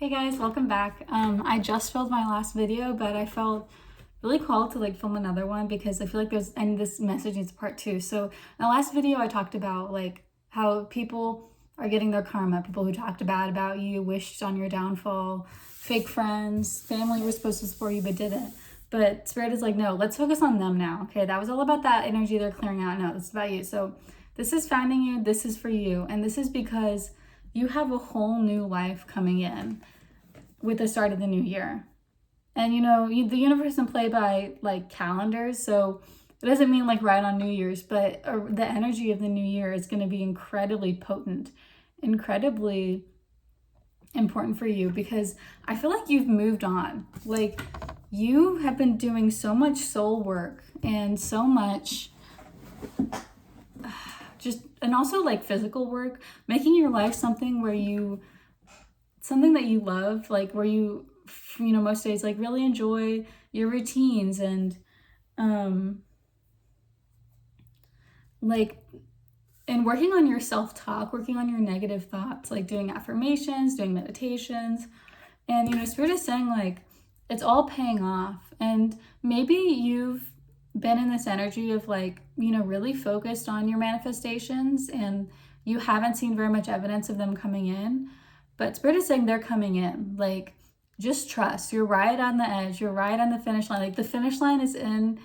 Hey guys, welcome back. I just filmed my last video, but I felt really called to film another one because I feel like this message needs part two. So in the last video I talked about how people are getting their karma, people who talked bad about you, wished on your downfall, fake friends, family were supposed to support you but didn't. But Spirit is like, no, let's focus on them now. Okay, that was all about that energy they're clearing out. No, it's about you. So this is finding you, this is for you, and this is because you have a whole new life coming in with the start of the new year. And the universe doesn't play by calendars, so it doesn't mean right on New Year's, but the energy of the new year is going to be incredibly potent, incredibly important for you, because I feel like you've moved on. You have been doing so much soul work and so much and also physical work, making your life something that you love, where you most days really enjoy your routines and and working on your self-talk, working on your negative thoughts, doing affirmations, doing meditations. And Spirit is saying it's all paying off. And maybe you've been in this energy of really focused on your manifestations and you haven't seen very much evidence of them coming in. But Spirit is saying they're coming in. Just trust. You're right on the edge. You're right on the finish line. The finish line is in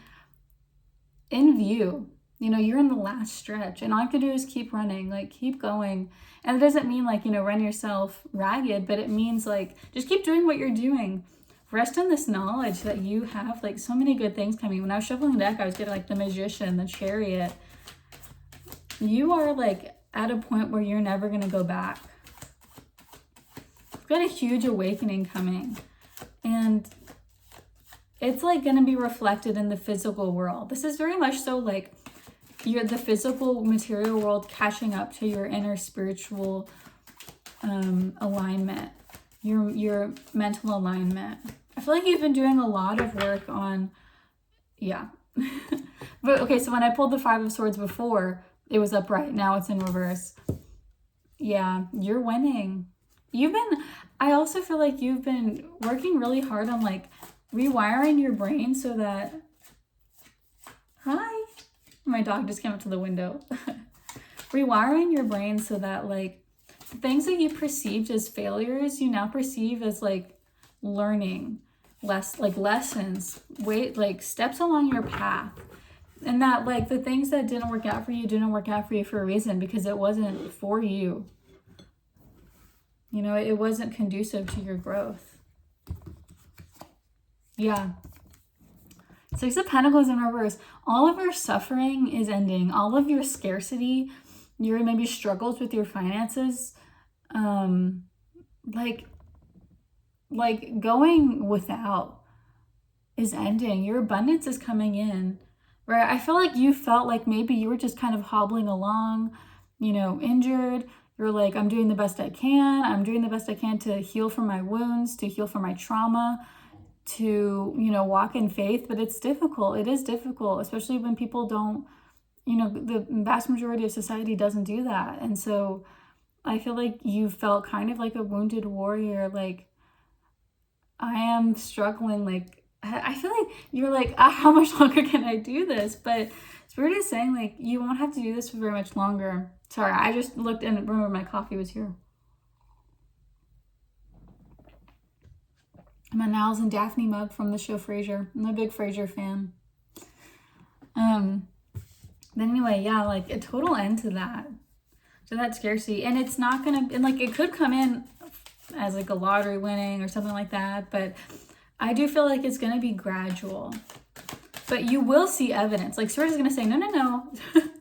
view. You're in the last stretch. And all you have to do is keep running. Keep going. And it doesn't mean run yourself ragged, but it means just keep doing what you're doing. Rest in this knowledge that you have so many good things coming. When I was shuffling the deck, I was getting the Magician, the Chariot. You are at a point where you're never going to go back. Got a huge awakening coming, and it's going to be reflected in the physical world. This is very much so the physical material world catching up to your inner spiritual alignment, your mental alignment. I feel like you've been doing a lot of work on but okay, so when I pulled the Five of Swords before, it was upright. Now it's in reverse. Yeah, you're winning. I also feel like you've been working really hard on rewiring your brain so that, hi, my dog just came up to the window. Rewiring your brain so that things that you perceived as failures, you now perceive as learning, lessons, steps along your path. And that the things that didn't work out for you for a reason, because it wasn't for you. It wasn't conducive to your growth. Yeah. Six of Pentacles in reverse. All of your suffering is ending. All of your scarcity, your maybe struggles with your finances, going without is ending. Your abundance is coming in. Right? I feel like you felt maybe you were just kind of hobbling along, injured. You're I'm doing the best I can. I'm doing the best I can to heal from my wounds, to heal from my trauma, to, walk in faith. But it's difficult. It is difficult, especially when people don't, the vast majority of society doesn't do that. And so I feel like you felt kind of like a wounded warrior. I am struggling. I feel like you're how much longer can I do this? But Spirit is saying you won't have to do this for very much longer. Sorry, I just looked and remembered my coffee was here. My Niles and Daphne mug from the show Frasier. I'm a big Frasier fan. But anyway, yeah, a total end to that. To that scarcity. And it's not gonna, and it could come in as a lottery winning or something like that, but I do feel it's gonna be gradual. But you will see evidence. Spirit is gonna say, no.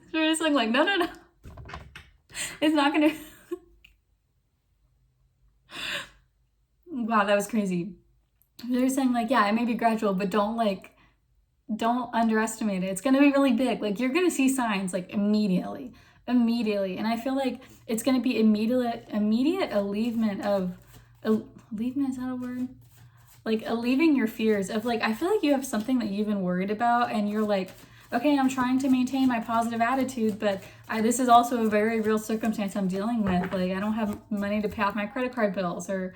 Spirit is saying no. It's not gonna. Wow, that was crazy. They're saying yeah, it may be gradual, but don't underestimate it. It's gonna be really big. You're gonna see signs immediately. And I feel it's gonna be immediate alleviation of alleviation, is that a word? Alleviating your fears of I feel you have something that you've been worried about, and you're okay, I'm trying to maintain my positive attitude, but this is also a very real circumstance I'm dealing with. Like, I don't have money to pay off my credit card bills, or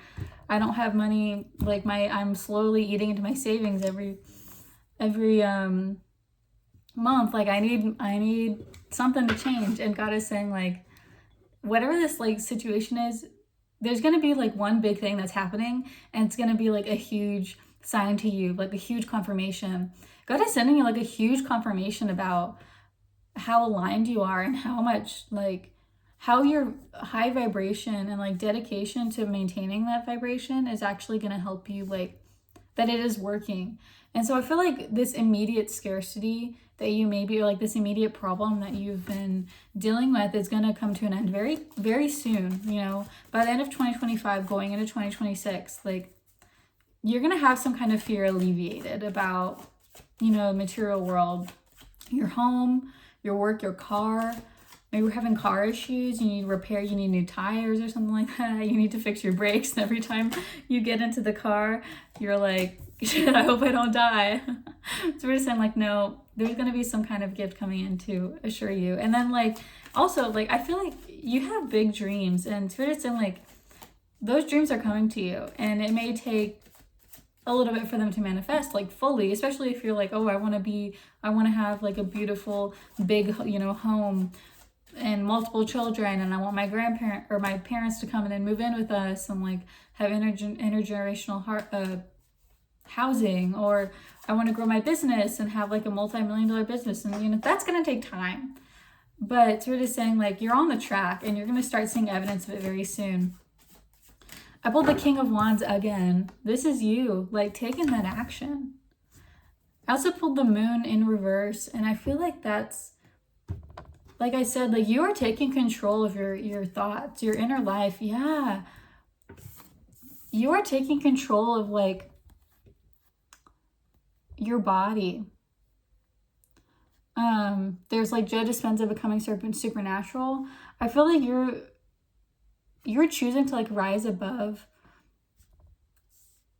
I don't have money, like I'm slowly eating into my savings every month. Like, I need something to change. And God is saying, like, whatever this like situation is, there's going to be like one big thing that's happening, and it's going to be like a huge sign to you, like a huge confirmation. God is sending you like a huge confirmation about how aligned you are, and how much, like, how your high vibration and like dedication to maintaining that vibration is actually going to help you, like, that it is working. And so I feel like this immediate scarcity that you maybe, or like this immediate problem that you've been dealing with, is going to come to an end very, very soon. You know, by the end of 2025, going into 2026, like, you're going to have some kind of fear alleviated about, you know, material world, your home, your work, your car. Maybe you're having car issues, you need repair, you need new tires or something like that. You need to fix your brakes. And every time you get into the car, you're like, shit, I hope I don't die. So we're just saying, like, no, there's going to be some kind of gift coming in to assure you. And then, like, also, like, I feel like you have big dreams, and we're just saying, like, those dreams are coming to you, and it may take a little bit for them to manifest, like, fully, especially if you're like, oh, I want to have like a beautiful big, you know, home and multiple children, and I want my grandparent or my parents to come in and move in with us, and like have intergenerational housing, or I want to grow my business and have like a multi-million-dollar business. And, you know, that's going to take time, but we're just saying, like, you're on the track, and you're going to start seeing evidence of it very soon. I pulled the King of Wands again. This is you, like, taking that action. I also pulled the Moon in reverse, and I feel like that's, like I said, like, you are taking control of your thoughts, your inner life. Yeah. You are taking control of, like, your body. There's like Joe Dispenza becoming supernatural. I feel like you're choosing to, like, rise above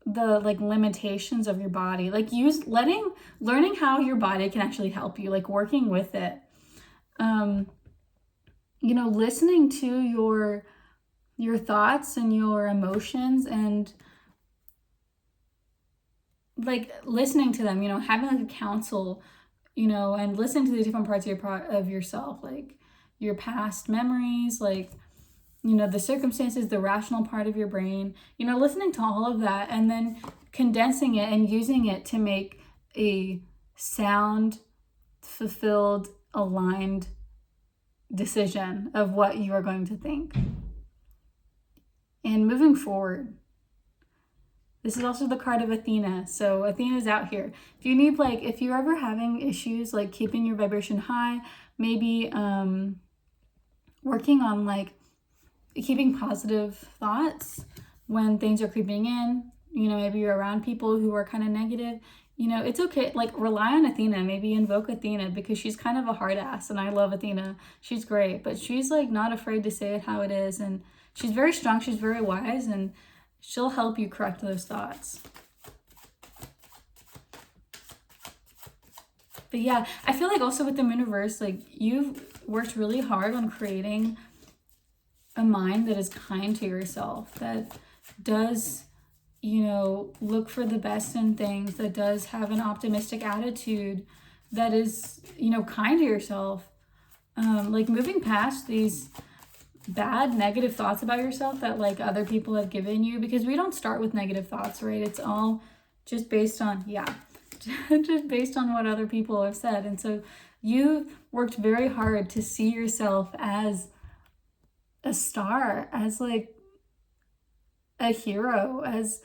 the, like, limitations of your body, like learning how your body can actually help you, like working with it. You know, listening to your thoughts and your emotions, and like listening to them, you know, having like a counsel, you know, and listening to the different parts of yourself, like your past memories, like, you know, the circumstances, the rational part of your brain, you know, listening to all of that, and then condensing it and using it to make a sound, fulfilled, aligned decision of what you are going to think. And moving forward, this is also the card of Athena. So Athena's out here. If you need, like, if you're ever having issues, like, keeping your vibration high, maybe working on, like, keeping positive thoughts when things are creeping in, you know, maybe you're around people who are kind of negative, you know, it's okay. Like, rely on Athena, maybe invoke Athena, because she's kind of a hard ass, and I love Athena. She's great, but she's, like, not afraid to say it how it is, and she's very strong, she's very wise, and she'll help you correct those thoughts. But yeah, I feel like also with the Moon reverse, like, you've worked really hard on creating a mind that is kind to yourself, that does, you know, look for the best in things, that does have an optimistic attitude, that is, you know, kind to yourself. Like, moving past these bad negative thoughts about yourself that, like, other people have given you, because we don't start with negative thoughts, right? It's all just based on, just based on what other people have said. And so you worked very hard to see yourself as a star, as, like, a hero, as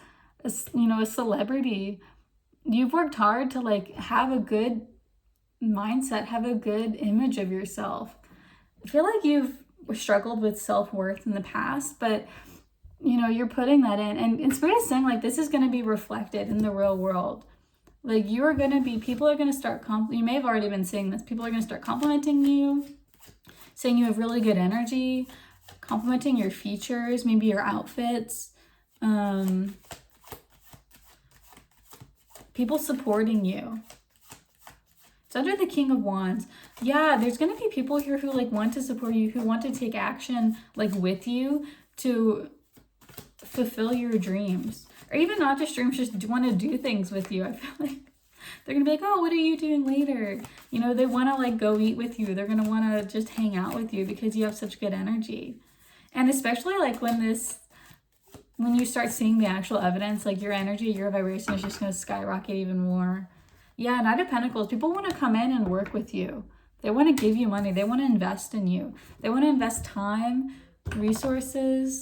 you know, a celebrity. You've worked hard to, like, have a good mindset, have a good image of yourself. I feel like you've struggled with self-worth in the past, but, you know, you're putting that in, and Spirit is saying, like, this is going to be reflected in the real world. Like, you are going to be, people are going to start, you may have already been seeing this, people are going to start complimenting you, saying you have really good energy, complimenting your features, maybe your outfits, people supporting you. So under the King of Wands, yeah, there's going to be people here who like want to support you, who want to take action like with you to fulfill your dreams. Or even not just dreams, just want to do things with you. I feel like they're going to be like, oh, what are you doing later? You know, they want to like go eat with you. They're going to want to just hang out with you because you have such good energy. And especially like when you start seeing the actual evidence, like your energy, your vibration is just going to skyrocket even more. Yeah, Knight of Pentacles, people want to come in and work with you. They want to give you money. They want to invest in you. They want to invest time, resources.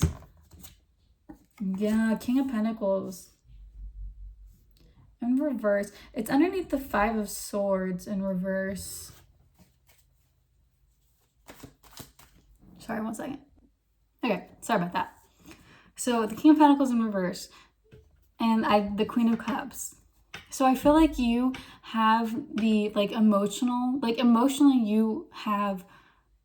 Yeah, King of Pentacles. In reverse. It's underneath the Five of Swords in reverse. Sorry, one second. Okay, sorry about that. So the King of Pentacles in reverse. And the Queen of Cups. So I feel like you have the emotionally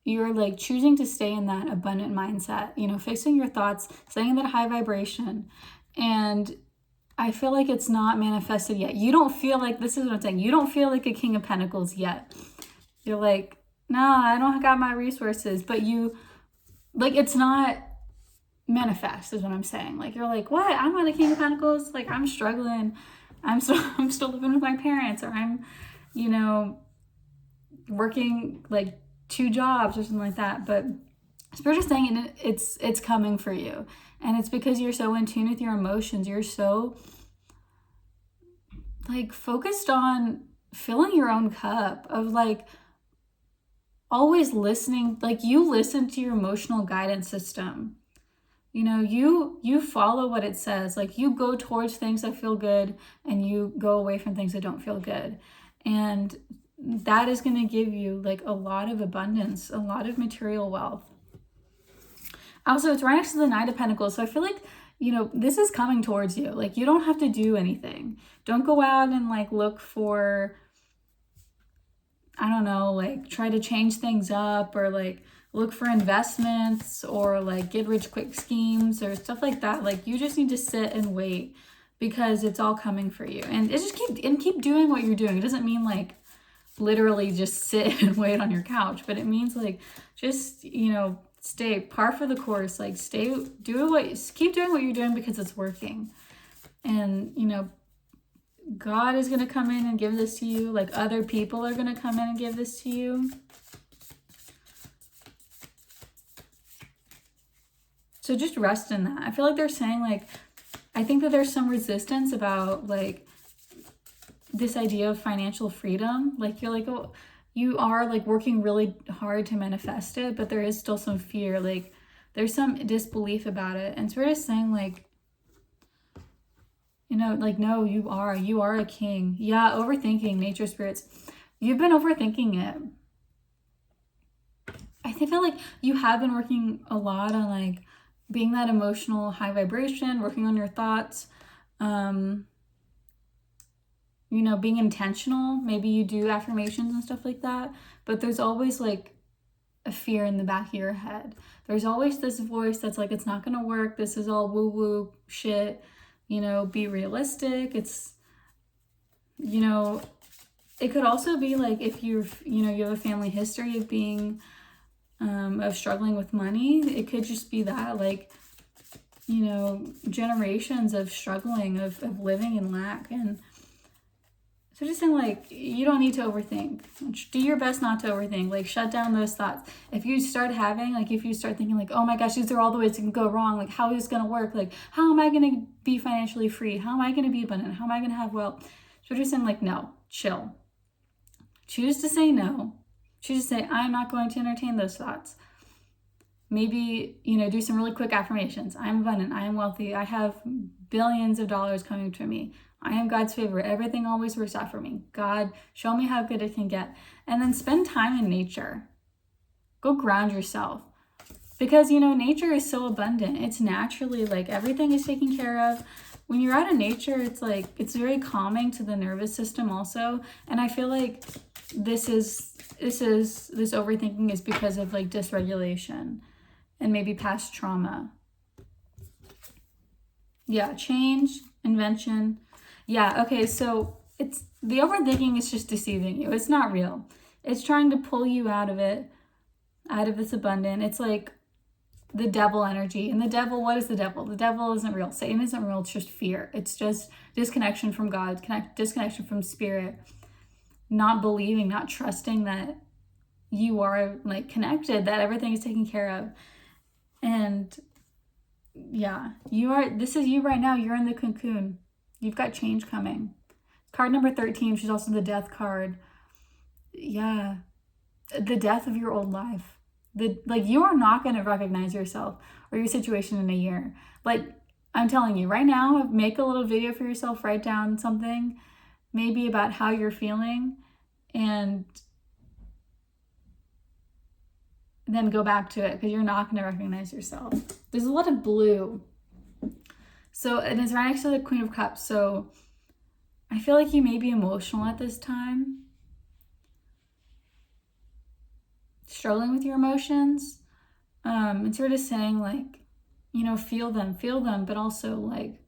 you're like choosing to stay in that abundant mindset, you know, fixing your thoughts, staying in that high vibration. And I feel like it's not manifested yet. You don't feel like, this is what I'm saying, you don't feel like a King of Pentacles yet. You're like, no, I don't got my resources, but you, like, it's not manifest is what I'm saying. Like, you're like, what? I'm not a King of Pentacles. Like, I'm struggling. I'm still living with my parents, or I'm, you know, working like 2 jobs or something like that. But Spirit is saying it's coming for you. And it's because you're so in tune with your emotions. You're so like focused on filling your own cup of like always listening. Like, you listen to your emotional guidance system. You know, you follow what it says. Like, you go towards things that feel good and you go away from things that don't feel good. And that is going to give you like a lot of abundance, a lot of material wealth. Also, it's right next to the Knight of Pentacles. So I feel like, you know, this is coming towards you. Like, you don't have to do anything. Don't go out and like look for, I don't know, like try to change things up, or like look for investments, or like get rich quick schemes or stuff like that. Like, you just need to sit and wait, because it's all coming for you. And it just keep doing what you're doing. It doesn't mean like literally just sit and wait on your couch, but it means like just, you know, stay par for the course. Like, keep doing what you're doing, because it's working. And, you know, God is going to come in and give this to you. Like, other people are going to come in and give this to you. So just rest in that. I feel like they're saying, like, I think that there's some resistance about like this idea of financial freedom. Like, you're like, oh, you are like working really hard to manifest it, but there is still some fear. Like, there's some disbelief about it. And so we're just saying, like, you know, like, no, you are a king. Yeah, overthinking, nature spirits. You've been overthinking it. I feel like you have been working a lot on like being that emotional high vibration, working on your thoughts, you know, being intentional. Maybe you do affirmations and stuff like that, but there's always like a fear in the back of your head. There's always this voice that's like, it's not gonna work. This is all woo-woo shit. You know, be realistic. It's, you know, it could also be like if you have a family history of being, of struggling with money. It could just be that, like, you know, generations of struggling, of living in lack. And so just saying, like, you don't need to overthink. Do your best not to overthink. Like, shut down those thoughts. If you start thinking like, oh my gosh, these are all the ways it can go wrong. Like, how is this going to work? Like, how am I going to be financially free? How am I going to be abundant? How am I going to have wealth? So just saying, like, no, chill. Choose to say no. Choose to say, I'm not going to entertain those thoughts. Maybe, you know, do some really quick affirmations. I'm abundant. I am wealthy. I have billions of dollars coming to me. I am God's favorite. Everything always works out for me. God, show me how good it can get. And then spend time in nature. Go ground yourself. Because, you know, nature is so abundant. It's naturally like everything is taken care of. When you're out in nature, it's like, it's very calming to the nervous system also. And I feel like this overthinking is because of like dysregulation and maybe past trauma. Yeah, change, invention. Yeah, okay, so it's the overthinking is just deceiving you. It's not real. It's trying to pull you out of it, out of this abundance. It's like the devil energy. And the devil, what is the devil? The devil isn't real. Satan isn't real. It's just fear. It's just disconnection from God, disconnection from spirit, not believing, not trusting that you are like connected, that everything is taken care of. And yeah, this is you right now. You're in the cocoon. You've got change coming. Card number 13, she's also the death card. Yeah, the death of your old life. Like, you are not going to recognize yourself or your situation in a year. Like, I'm telling you right now, make a little video for yourself, write down something maybe about how you're feeling, and then go back to it, because you're not going to recognize yourself. There's a lot of blue. So, and it's right next to the Queen of Cups. So I feel like you may be emotional at this time, struggling with your emotions. And sort of saying, like, you know, feel them, but also like,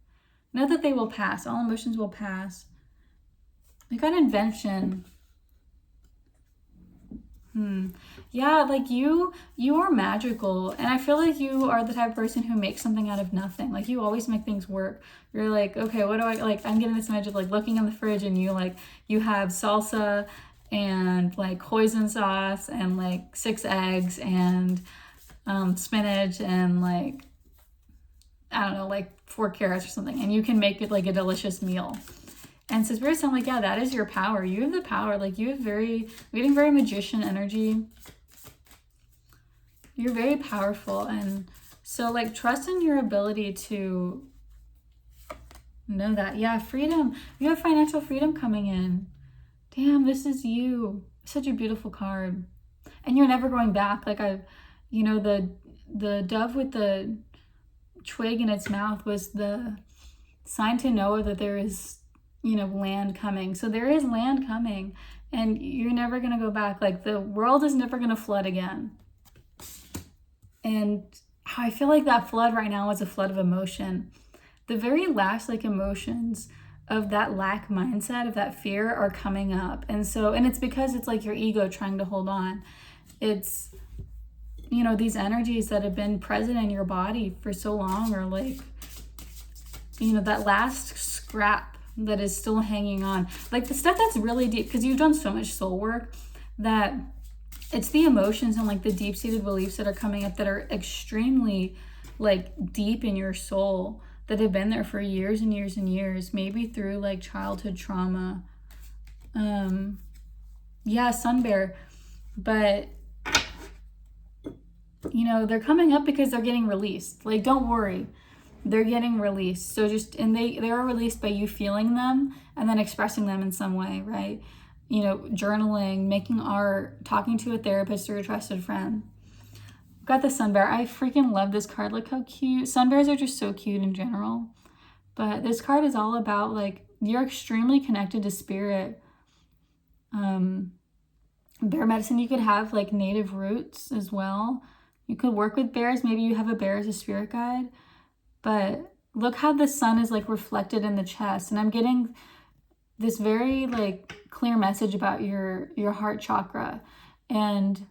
know that they will pass. All emotions will pass. We got invention. Yeah, like you are magical, and I feel like you are the type of person who makes something out of nothing. Like, you always make things work. You're like, okay, what do I like? I'm getting this image of like looking in the fridge, and you have salsa and like hoisin sauce and like 6 eggs and spinach and like, I don't know, like 4 carrots or something, and you can make it like a delicious meal. And so Spirit's telling, like, yeah, that is your power. You have the power. Like, you're getting very magician energy. You're very powerful. And so, like, trust in your ability to know that. Yeah, freedom. You have financial freedom coming in. Damn, this is you. Such a beautiful card. And you're never going back. Like, the dove with the twig in its mouth was the sign to Noah that there is, you know, land coming. So there is land coming, and you're never going to go back. Like, the world is never going to flood again. And I feel like that flood right now is a flood of emotion. The very last like emotions of that lack mindset, of that fear, are coming up. And it's because it's like your ego trying to hold on. It's, you know, these energies that have been present in your body for so long, or like, you know, that last scrap that is still hanging on, like the stuff that's really deep, because you've done so much soul work, that it's the emotions and like the deep-seated beliefs that are coming up that are extremely like deep in your soul, that have been there for years and years and years, maybe through like childhood trauma. Yeah, sun bear. But you know, they're coming up because they're getting released. Like, don't worry, they're getting released. So and they are released by you feeling them and then expressing them in some way, right? You know, journaling, making art, talking to a therapist or a trusted friend. Got the sun bear. I freaking love this card. Look how cute. Sun bears are just so cute in general. But this card is all about like, you're extremely connected to spirit. Bear medicine, you could have like native roots as well. You could work with bears. Maybe you have a bear as a spirit guide. But look how the sun is like reflected in the chest. And I'm getting this very like clear message about your heart chakra. And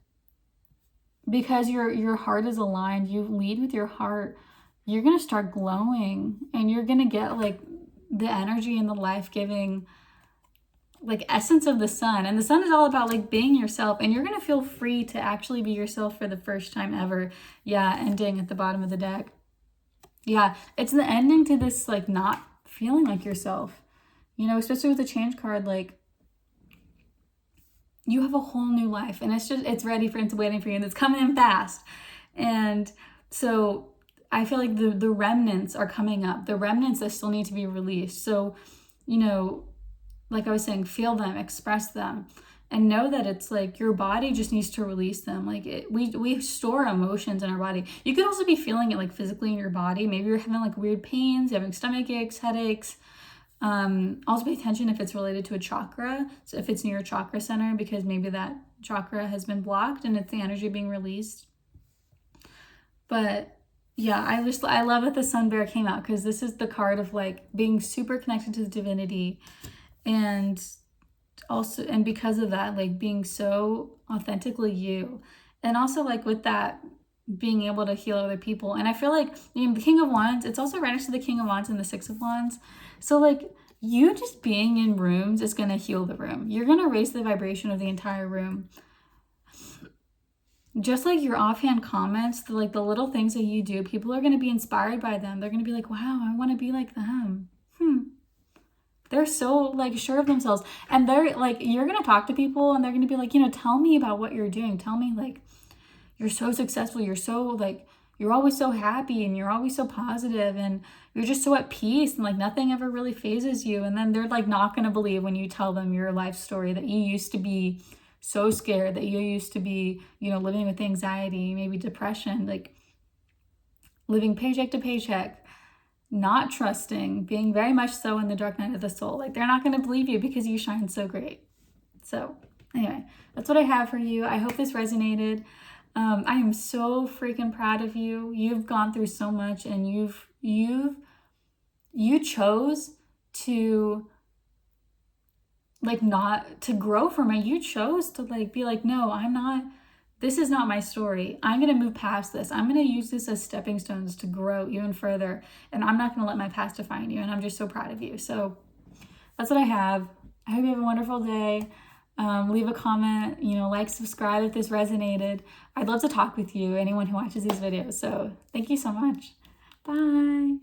because your heart is aligned, you lead with your heart, you're going to start glowing, and you're going to get like the energy and the life-giving like essence of the sun. And the sun is all about like being yourself, and you're going to feel free to actually be yourself for the first time ever. Yeah, ending at the bottom of the deck. Yeah, it's the ending to this like not feeling like yourself, you know, especially with the change card. Like, you have a whole new life, and it's ready for, it's waiting for you, and it's coming in fast. And so I feel like the remnants are coming up, the remnants that still need to be released. So, you know, like I was saying, feel them, express them, and know that it's like your body just needs to release them. Like, we store emotions in our body. You could also be feeling it like physically in your body. Maybe you're having like weird pains, you're having stomach aches, headaches. Also pay attention if it's related to a chakra. So if it's near a chakra center, because maybe that chakra has been blocked and it's the energy being released. But yeah, I love that the sun bear came out, because this is the card of like being super connected to the divinity And also, and because of that, like being so authentically you, and also like with that, being able to heal other people. And I feel like, the King of Wands, it's also right next to the King of Wands and the Six of Wands. So like you just being in rooms is going to heal the room. You're going to raise the vibration of the entire room. Just like your offhand comments, like the little things that you do, people are going to be inspired by them. They're going to be like, wow, I want to be like them. They're so like sure of themselves. And they're like, you're going to talk to people and they're going to be like, tell me about what you're doing. Tell me, like, you're so successful. You're so like, you're always so happy and you're always so positive and you're just so at peace and like nothing ever really phases you. And then they're like not going to believe when you tell them your life story, that you used to be so scared, that you used to be, living with anxiety, maybe depression, like living paycheck to paycheck, not trusting, being very much so in the dark night of the soul. Like they're not going to believe you because you shine so great. So anyway, that's what I have for you. I hope this resonated. I am so freaking proud of you. You've gone through so much, and you chose to like not to grow from it. You chose to like be like, no, this is not my story. I'm going to move past this. I'm going to use this as stepping stones to grow even further. And I'm not going to let my past define you. And I'm just so proud of you. So that's what I have. I hope you have a wonderful day. Leave a comment, like, subscribe if this resonated. I'd love to talk with you, anyone who watches these videos. So thank you so much. Bye.